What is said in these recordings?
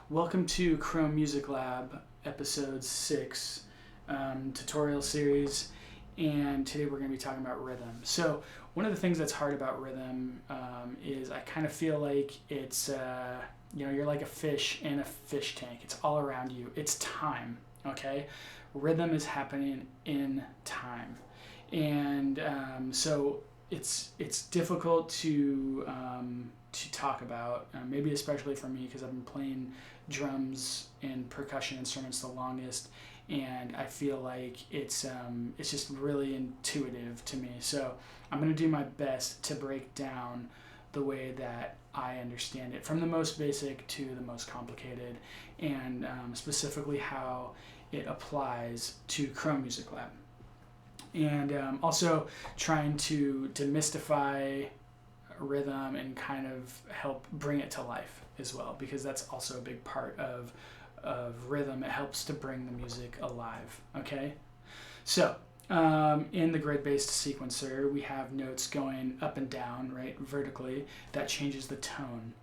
Welcome to Chrome Music Lab, episode 6, tutorial series, and today we're going to be talking about rhythm. So one of the things that's hard about rhythm is I kind of feel like it's, you're like a fish in a fish tank. It's all around you. It's time, okay? Rhythm is happening in time. And so it's difficult to talk about, maybe especially for me because I've been playing drums and percussion instruments the longest, and I feel like it's just really intuitive to me. So I'm going to do my best to break down the way that I understand it, from the most basic to the most complicated, and specifically how it applies to Chrome Music Lab. And also trying to demystify rhythm and kind of help bring it to life as well, because that's also a big part of rhythm. It helps to bring the music alive. Okay, so in the grid-based sequencer, we have notes going up and down, right, vertically. That changes the tone.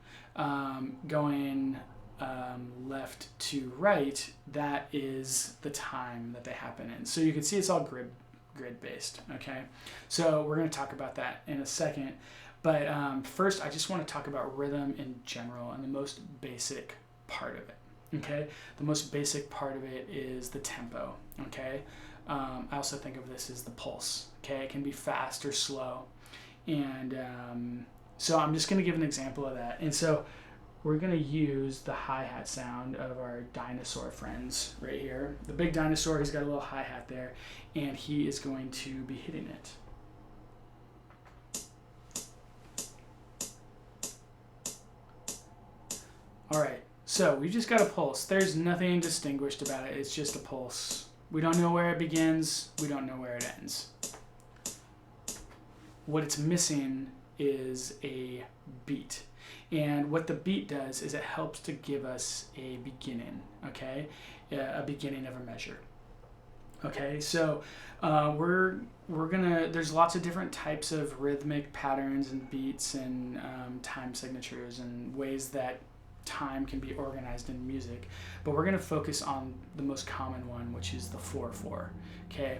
Going left to right, that is the time that they happen in. So you can see it's all grid-based. Okay, so we're going to talk about that in a second. But first, I just want to talk about rhythm in general and the most basic part of it. Okay, the most basic part of it is the tempo. Okay, I also think of this as the pulse. Okay, it can be fast or slow, and so I'm just going to give an example of that. And so we're going to use the hi-hat sound of our dinosaur friends right here. The big dinosaur, he's got a little hi-hat there, and he is going to be hitting it. All right, so we just got a pulse. There's nothing distinguished about it. It's just a pulse. We don't know where it begins. We don't know where it ends. What it's missing is a beat. And what the beat does is it helps to give us a beginning, okay? A beginning of a measure. Okay, so there's lots of different types of rhythmic patterns and beats and time signatures and ways that time can be organized in music, but we're going to focus on the most common one, which is the 4/4. Okay,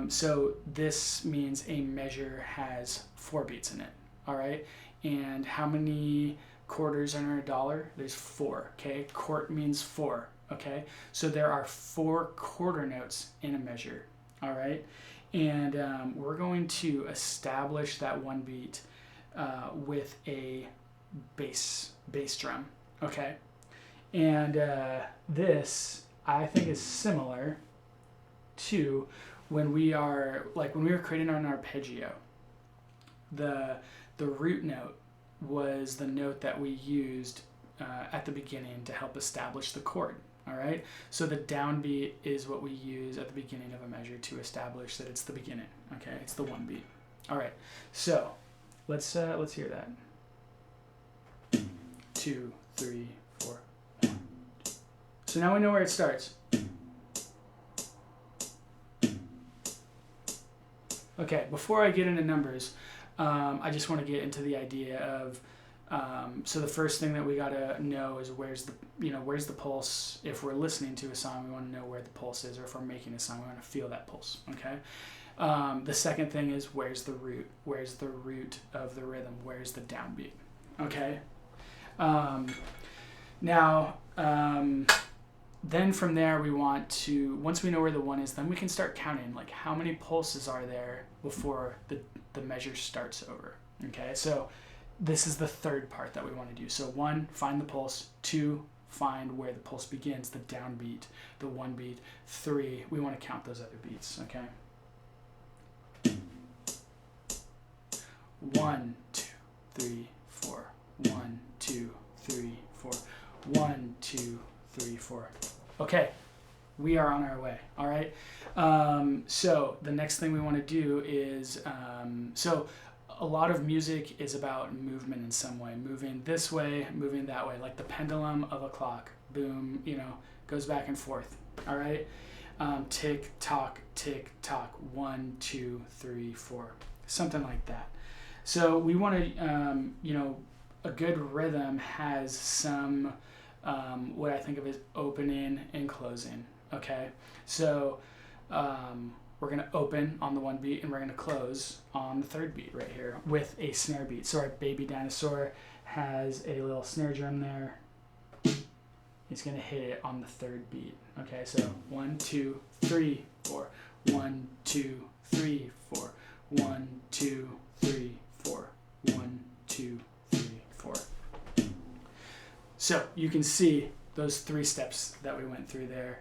so this means a measure has 4 beats in it. All right, and how many quarters are in a dollar? There's 4. Okay, quart means 4. Okay, so there are 4 quarter notes in a measure. All right, and we're going to establish that one beat with a bass drum. Okay, and this I think is similar to when we were creating an arpeggio. The root note was the note that we used at the beginning to help establish the chord. All right, so the downbeat is what we use at the beginning of a measure to establish that it's the beginning. Okay, it's the one beat. All right, so let's hear that. 2, 3, 4, 1. So now we know where it starts. Okay, before I get into numbers, I just want to get into the idea of so the first thing that we gotta know is where's the pulse. If we're listening to a song, we want to know where the pulse is, or if we're making a song, we want to feel that pulse. Okay. The second thing is where's the root? Where's the root of the rhythm? Where's the downbeat? Okay. Then from there we want to, once we know where the 1 is, then we can start counting, like how many pulses are there before the measure starts over. Okay, so this is the third part that we want to do. So 1, find the pulse. 2, find where the pulse begins, the downbeat, the 1 beat. 3, we want to count those other beats. Okay. 1, 2, 3, 4. 1, 2, 3, 4. 1, 2, 3, 4. Okay, we are on our way. All right. So the next thing we want to do is so a lot of music is about movement in some way, moving this way, moving that way, like the pendulum of a clock. Boom, goes back and forth. All right. Tick tock, 1, 2, 3, 4, something like that. So we want to, a good rhythm has some what I think of as opening and closing. Okay, so we're going to open on the one beat and we're going to close on the third beat right here with a snare beat. So our baby dinosaur has a little snare drum there. He's going to hit it on the third beat. Okay, so 1, 2, 3, 4. 1, 2, 3, 4. 1, 2, 3, 4. 1, 2, 3, 4. So you can see those 3 steps that we went through there.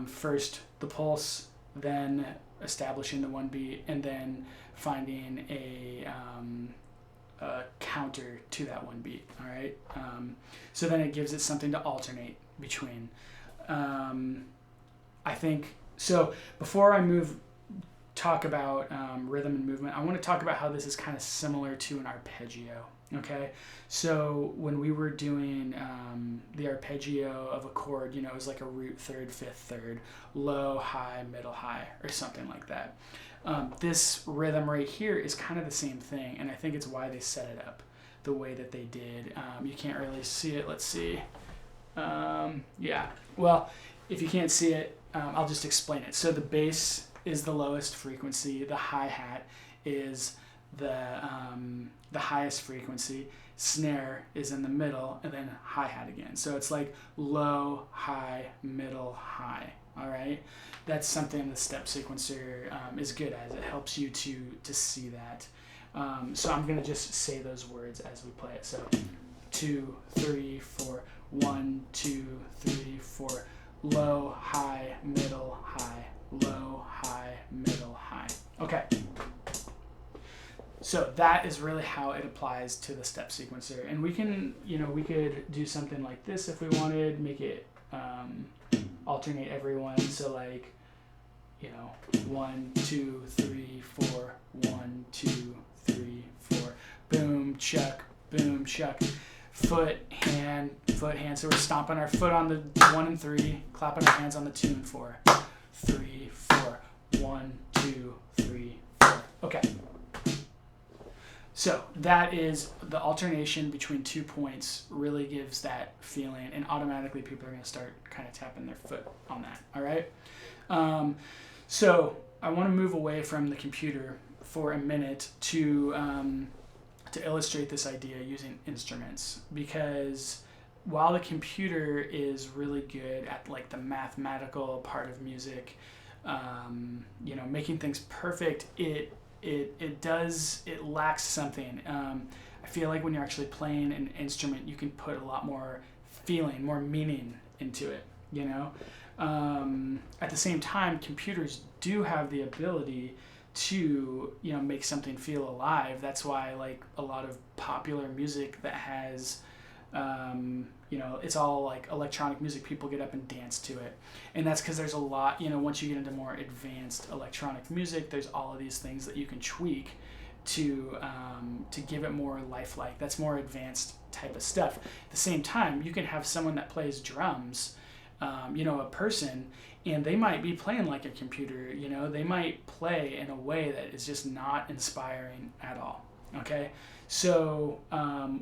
First, the pulse, then establishing the one beat, and then finding a counter to that one beat. All right. So then it gives it something to alternate between. I think so. Before I talk about rhythm and movement, I want to talk about how this is kind of similar to an arpeggio. Okay, so when we were doing the arpeggio of a chord, it was like a root third, fifth third, low, high, middle, high, or something like that. This rhythm right here is kind of the same thing, and I think it's why they set it up the way that they did. You can't really see it. Let's see. Yeah, well, if you can't see it, I'll just explain it. So the bass is the lowest frequency, the hi-hat is the highest frequency, snare is in the middle, and then hi-hat again. So it's like low, high, middle, high. All right, that's something the step sequencer is good at. It helps you to see that. So I'm gonna just say those words as we play it. So 2, 3, 4. 1, 2, 3, 4. Low, high, middle, high. Low, high, middle, high. Okay. So that is really how it applies to the step sequencer. And we can, we could do something like this if we wanted, make it alternate everyone. So like, 1, 2, 3, 4, 1, 2, 3, 4. Boom, chuck, boom, chuck. Foot, hand, foot, hand. So we're stomping our foot on the 1 and 3, clapping our hands on the 2 and 4. 3, 4. 1, 2, 3, 4. Okay. So that is the alternation between 2 points really gives that feeling, and automatically people are going to start kind of tapping their foot on that. All right. So I want to move away from the computer for a minute to illustrate this idea using instruments, because while the computer is really good at like the mathematical part of music, making things perfect, it lacks something. I feel like when you're actually playing an instrument, you can put a lot more feeling, more meaning into it, At the same time, computers do have the ability to, make something feel alive. That's why like a lot of popular music that has, it's all like electronic music, people get up and dance to it. And that's because there's a lot, once you get into more advanced electronic music, there's all of these things that you can tweak to give it more lifelike. That's more advanced type of stuff. At the same time, you can have someone that plays drums, a person, and they might be playing like a computer, they might play in a way that is just not inspiring at all. Okay. So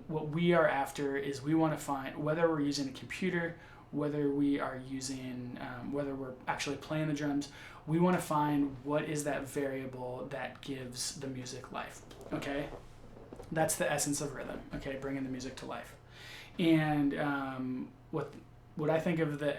what we are after is we want to find, whether we're using a computer, whether we are using, whether we're actually playing the drums, we want to find what is that variable that gives the music life. Okay. That's the essence of rhythm. Okay. Bringing the music to life. And what I think of the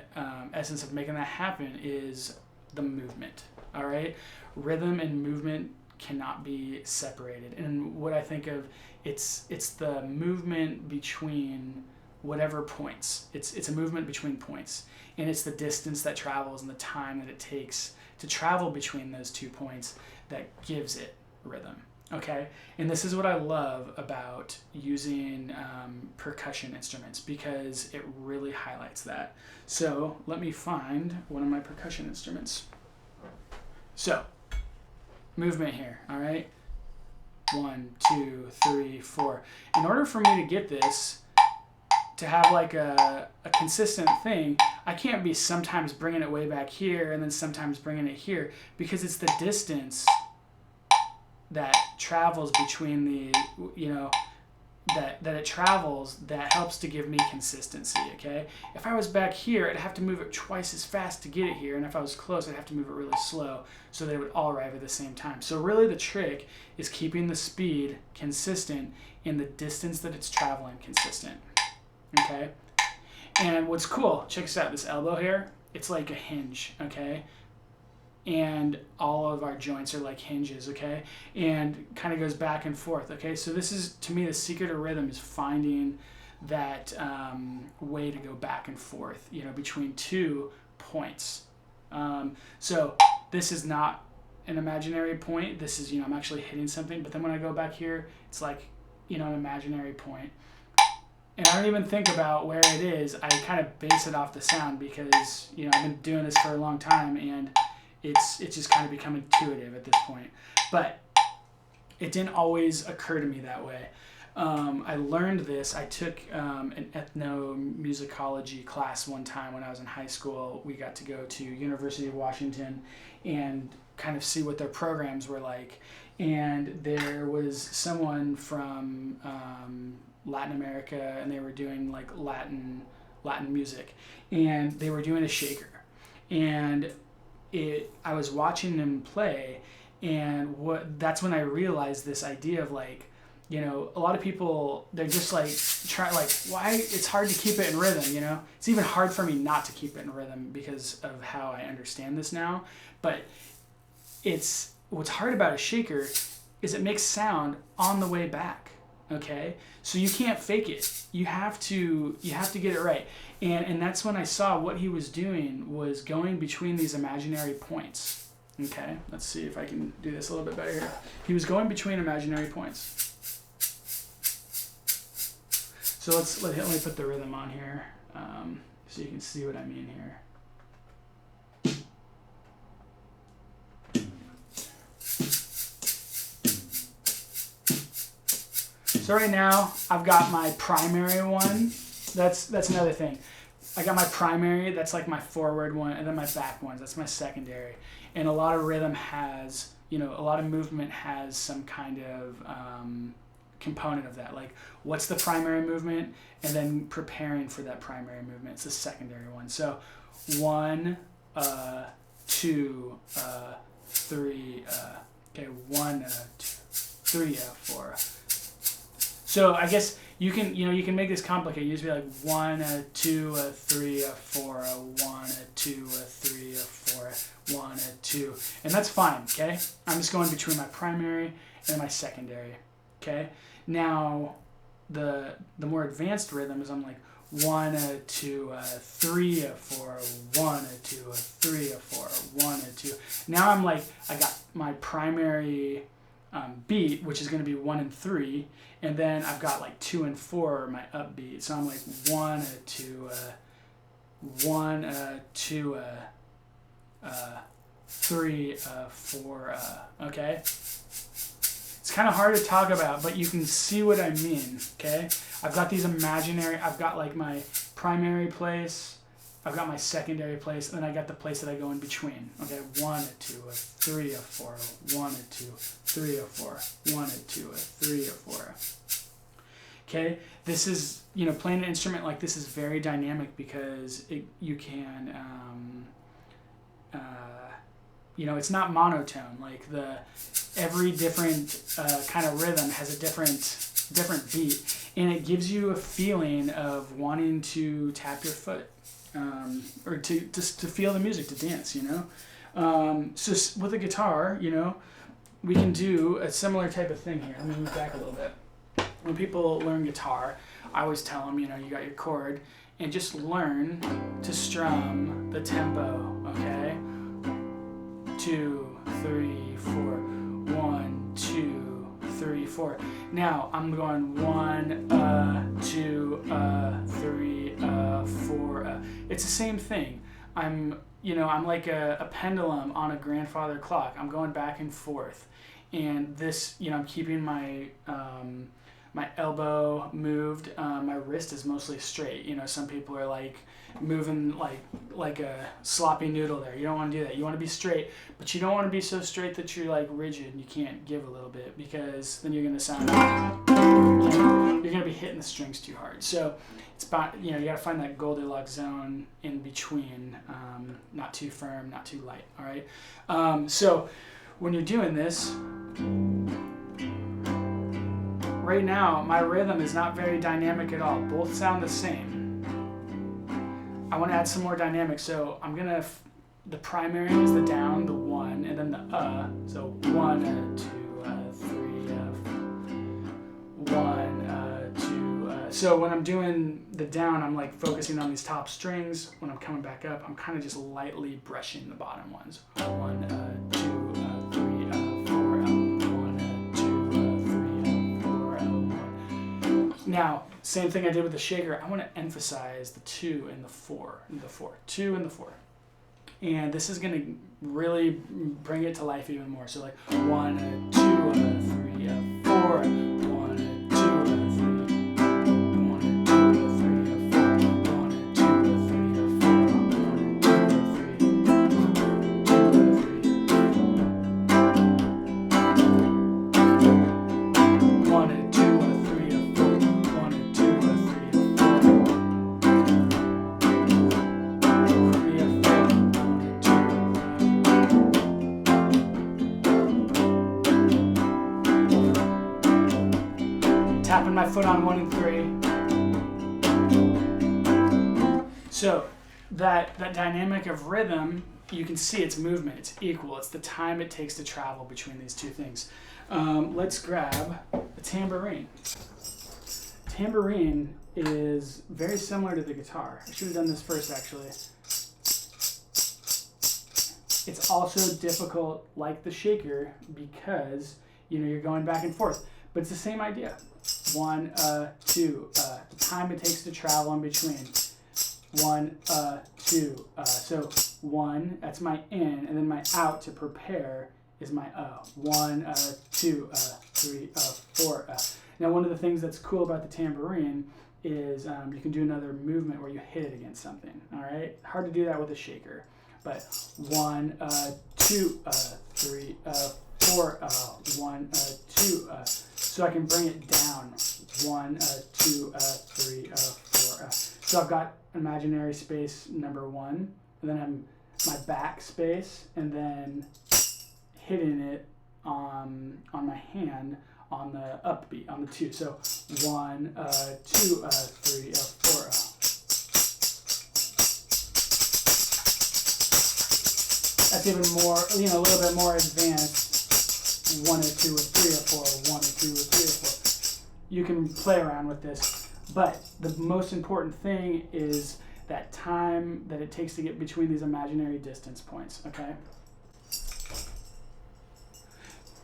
essence of making that happen is the movement. All right. Rhythm and movement cannot be separated. And what I think of, it's the movement between whatever points. It's a movement between points, and it's the distance that travels and the time that it takes to travel between those 2 points that gives it rhythm. Okay, and this is what I love about using percussion instruments, because it really highlights that. So let me find one of my percussion instruments. So movement here, all right? 1, 2, 3, 4. In order for me to get this to have like a consistent thing, I can't be sometimes bringing it way back here and then sometimes bringing it here, because it's the distance that travels between the, that it travels that helps to give me consistency, okay? If I was back here, I'd have to move it twice as fast to get it here, and if I was close, I'd have to move it really slow so they would all arrive at the same time. So really the trick is keeping the speed consistent and the distance that it's traveling consistent, okay? And what's cool, check this out, this elbow here, it's like a hinge, okay? And all of our joints are like hinges, okay? And kind of goes back and forth, okay? So this is, to me, the secret of rhythm is finding that way to go back and forth, you know, between 2 points. So this is not an imaginary point. This is, you know, I'm actually hitting something. But then when I go back here, it's like, you know, an imaginary point. And I don't even think about where it is. I kind of base it off the sound because, you know, I've been doing this for a long time, and it's just kind of become intuitive at this point. But it didn't always occur to me that way. I learned this. I took an ethnomusicology class one time when I was in high school. We got to go to University of Washington and kind of see what their programs were like. And there was someone from Latin America, and they were doing like Latin music, and they were doing a shaker. And I was watching them play, and that's when I realized this idea of like, you know, a lot of people, they're just like why it's hard to keep it in rhythm, you know? It's even hard for me not to keep it in rhythm because of how I understand this now. But what's hard about a shaker is it makes sound on the way back, okay? So you can't fake it. You have to get it right. And that's when I saw what he was doing was going between these imaginary points. Okay, let's see if I can do this a little bit better here. He was going between imaginary points. So let me put the rhythm on here so you can see what I mean here. So right now, I've got my primary one. That's another thing. I got my primary, that's like my forward one, and then my back ones, that's my secondary. And a lot of rhythm has, you know, a lot of movement has some kind of component of that. Like, what's the primary movement? And then preparing for that primary movement. It's the secondary one. So 1, 2, 3, okay, 1, 2, 3, 4. So I guess you can make this complicated. You just be like 1, 2, 3, 4, 1, 2, 3, 4, 1, 2, and that's fine. Okay, I'm just going between my primary and my secondary. Okay, now the more advanced rhythm is I'm like 1, 2, 3, 4, 1, 2, 3, 4, 1, 2. Now I'm like I got my primary beat, which is going to be 1 and 3, and then I've got like 2 and 4 my upbeat. So I'm like 1, 2, 1, 2, 3, 4. Okay, it's kind of hard to talk about, but you can see what I mean. Okay, I've got these imaginary. I've got like my primary place. I've got my secondary place, and then I got the place that I go in between. Okay, 1, 2, 3, 4, 1, 2, 3, 4, 1, 2, 3, 4. Okay, this is, you know, playing an instrument like this is very dynamic because you can, you know, it's not monotone. Like every different kind of rhythm has a different beat, and it gives you a feeling of wanting to tap your foot. Or to feel the music, to dance, you know. So with a guitar, you know, we can do a similar type of thing here. Let me move back a little bit. When people learn guitar, I always tell them, you know, you got your chord, and just learn to strum the tempo, okay? 2, 3, 4, 1, 2, 3, 4. Now I'm going 1, 2, 3, 4. It's the same thing. I'm like a pendulum on a grandfather clock. I'm going back and forth, and this, you know, I'm keeping my my elbow moved. My wrist is mostly straight. You know, some people are like moving like a sloppy noodle there. You don't want to do that. You want to be straight, but you don't want to be so straight that you're like rigid and you can't give a little bit, because then you're going to sound you're going to be hitting the strings too hard. So it's about, you got to find that Goldilocks zone in between, not too firm, not too light. All right. So when you're doing this, right now my rhythm is not very dynamic at all. Both sound the same. I want to add some more dynamic, so I'm gonna. The primary is the down, the one, and then the So 1, 2, 3, 1, 2. So when I'm doing the down, I'm like focusing on these top strings. When I'm coming back up, I'm kind of just lightly brushing the bottom ones. 1, 2, 3, 4. 1, 2, 3, 4. 1. Now, same thing I did with the shaker. I want to emphasize the 2 and the 4, and the 4, 2 and the 4. And this is going to really bring it to life even more. So like 1, 2, 3, 4, 1, 2, 3, 1, 2, 3, 4, 1, 2, 3, 4, 1, 2, 3, 4, 1, 2, 3, 4. Tapping my foot on 1 and 3. So that dynamic of rhythm, you can see it's movement, it's equal, it's the time it takes to travel between these two things. Let's grab a tambourine. Tambourine is very similar to the guitar. I should have done this first actually. It's also difficult like the shaker because you're going back and forth, but it's the same idea. 1, 2, the time it takes to travel in between. 1, 2, so 1, that's my in, and then my out to prepare is my 1, 2, 3, 4. Now one of the things that's cool about the tambourine is you can do another movement where you hit it against something. All right, hard to do that with a shaker, but 1, 2, 3, 4, 1, 2. So I can bring it down. 1, 2, 3, 4. So I've got imaginary space number 1, and then I'm my back space, and then hitting it on my hand on the upbeat on the 2. So 1, 2, 3, 4. That's even more, a little bit more advanced. 1 or 2 or 3 or 4, 1 or 2 or 3 or 4. You can play around with this, but the most important thing is that time that it takes to get between these imaginary distance points, okay?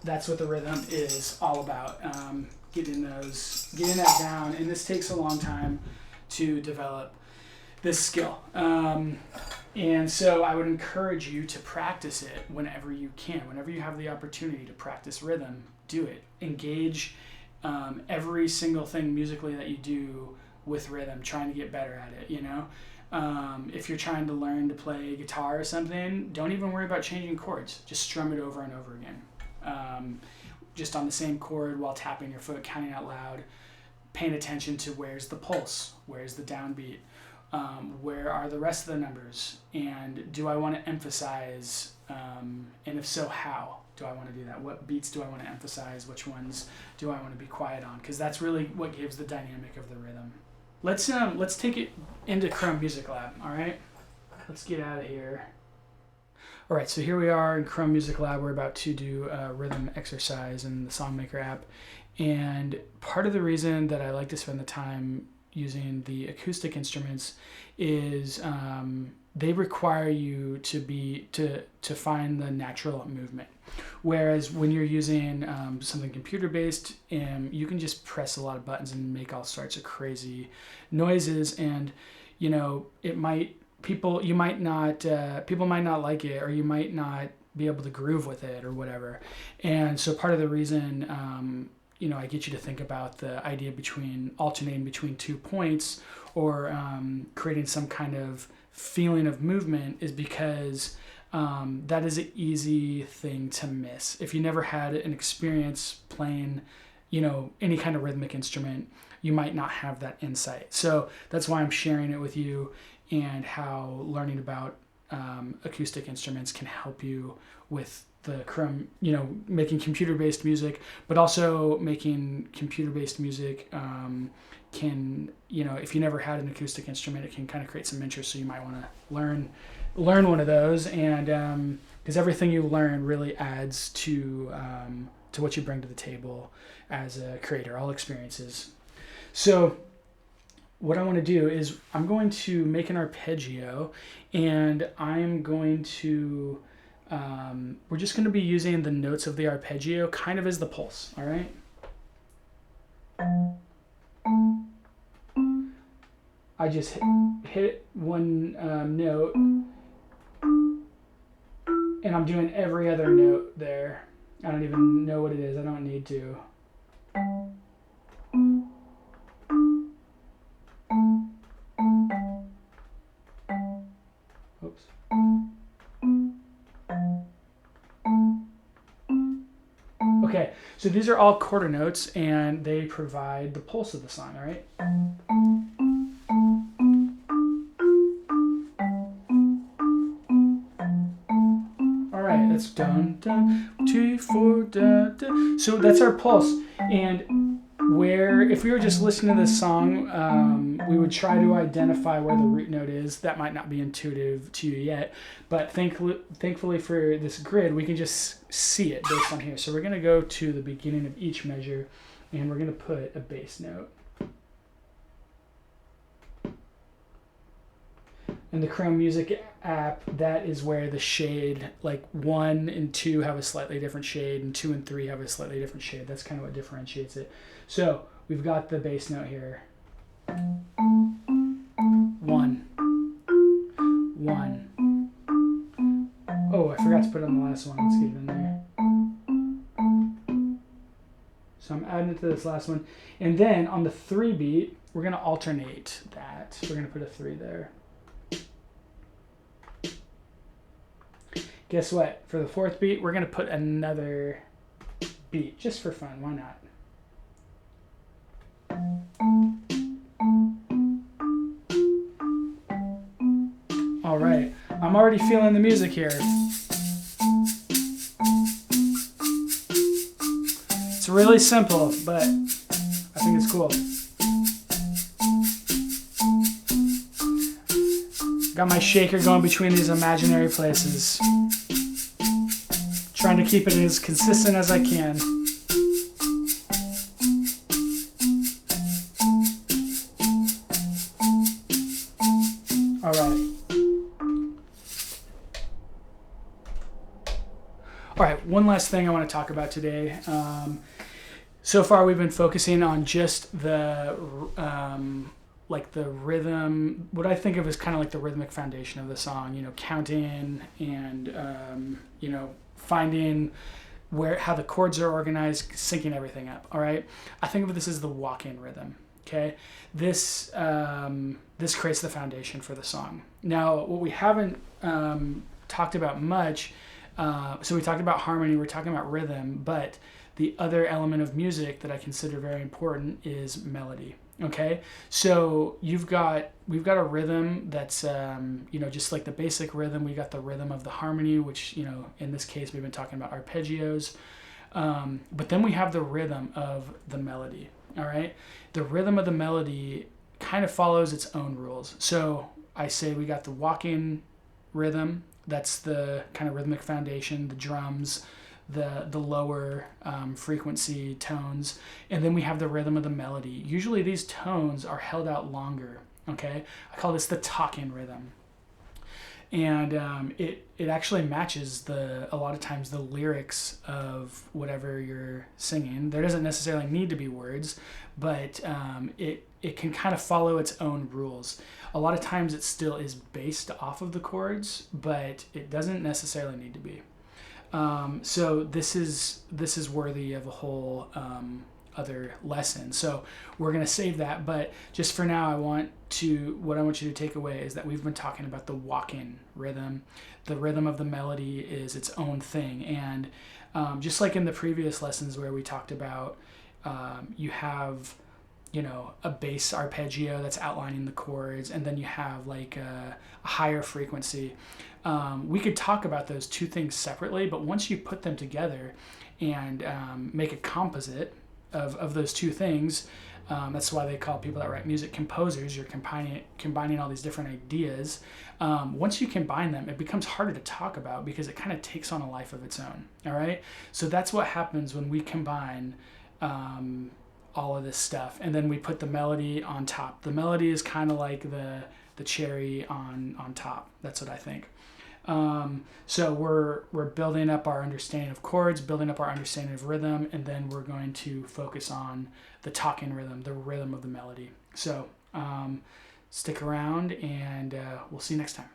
That's what the rhythm is all about, getting that down, and this takes a long time to develop this skill. And so I would encourage you to practice it whenever you can. Whenever you have the opportunity to practice rhythm, do it. Engage every single thing musically that you do with rhythm, trying to get better at it, If you're trying to learn to play guitar or something, don't even worry about changing chords. Just strum it over and over again. Just on the same chord while tapping your foot, counting out loud, paying attention to where's the pulse, where's the downbeat, where are the rest of the numbers, and do I want to emphasize, and if so, how do I want to do that? What beats do I want to emphasize? Which ones do I want to be quiet on? Because that's really what gives the dynamic of the rhythm. Let's take it into Chrome Music Lab, all right? Let's get out of here. All right, so here we are in Chrome Music Lab. We're about to do a rhythm exercise in the Songmaker app. And part of the reason that I like to spend the time using the acoustic instruments is they require you to find the natural movement. Whereas when you're using something computer-based, you can just press a lot of buttons and make all sorts of crazy noises, and people might not like it, or you might not be able to groove with it or whatever. And so part of the reason I get you to think about the idea between alternating between 2 points or creating some kind of feeling of movement is because that is an easy thing to miss. If you never had an experience playing any kind of rhythmic instrument, you might not have that insight. So that's why I'm sharing it with you, and how learning about acoustic instruments can help you with the making computer-based music, but also making computer-based music can, if you never had an acoustic instrument, it can kind of create some interest. So you might want to learn one of those, and because everything you learn really adds to what you bring to the table as a creator, all experiences. So what I want to do is I'm going to make an arpeggio, and I'm going to, we're just going to be using the notes of the arpeggio kind of as the pulse, all right? I just hit one note, and I'm doing every other note there. I don't even know what it is. I don't need to. Oops. Okay, so these are all quarter notes, and they provide the pulse of the song, all right? All right, that's dun, dun, 2, 4, da, da. So that's our pulse, and if we were just listening to this song, we would try to identify where the root note is. That might not be intuitive to you yet, but thankfully for this grid, we can just see it based on here. So we're going to go to the beginning of each measure, and we're going to put a bass note. In the Chrome Music app, that is where the shade, like 1 and 2 have a slightly different shade, and 2 and 3 have a slightly different shade. That's kind of what differentiates it. So we've got the bass note here. 1. Oh, I forgot to put it on the last one. Let's get it in there. So I'm adding it to this last one. And then on the 3 beat, we're going to alternate that. We're going to put a 3 there. Guess what? For the 4th beat, we're going to put another beat, just for fun. Why not? All right. I'm already feeling the music here. It's really simple, but I think it's cool. Got my shaker going between these imaginary places. Trying to keep it as consistent as I can. All right. All right, one last thing I want to talk about today. So far we've been focusing on just the like the rhythm, what I think of as kind of like the rhythmic foundation of the song, counting and, finding how the chords are organized, syncing everything up, all right? I think of this as the walk-in rhythm, okay? This creates the foundation for the song. Now, what we haven't talked about much, so we talked about harmony, we're talking about rhythm, but the other element of music that I consider very important is melody. Okay, so we've got a rhythm that's just like the basic rhythm. We got the rhythm of the harmony, which in this case we've been talking about arpeggios, but then we have the rhythm of the melody. All right, the rhythm of the melody kind of follows its own rules. So I say we got the walk-in rhythm. That's the kind of rhythmic foundation. The drums, the lower frequency tones, and then we have the rhythm of the melody. Usually these tones are held out longer, okay? I call this the talk-in rhythm. And it actually matches a lot of times the lyrics of whatever you're singing. There doesn't necessarily need to be words, but it can kind of follow its own rules. A lot of times it still is based off of the chords, but it doesn't necessarily need to be. So this is worthy of a whole other lesson. So we're going to save that, but just for now, what I want you to take away is that we've been talking about the walk-in rhythm. The rhythm of the melody is its own thing, and just like in the previous lessons where we talked about you have, you know, a bass arpeggio that's outlining the chords, and then you have like a higher frequency. We could talk about those two things separately, but once you put them together and make a composite of those two things, that's why they call people that write music composers. You're combining all these different ideas. Once you combine them, it becomes harder to talk about because it kind of takes on a life of its own. All right, so that's what happens when we combine all of this stuff, and then we put the melody on top. The melody is kind of like the cherry on top. That's what I think. So we're building up our understanding of chords, building up our understanding of rhythm, and then we're going to focus on the talking rhythm, the rhythm of the melody. So stick around, and we'll see you next time.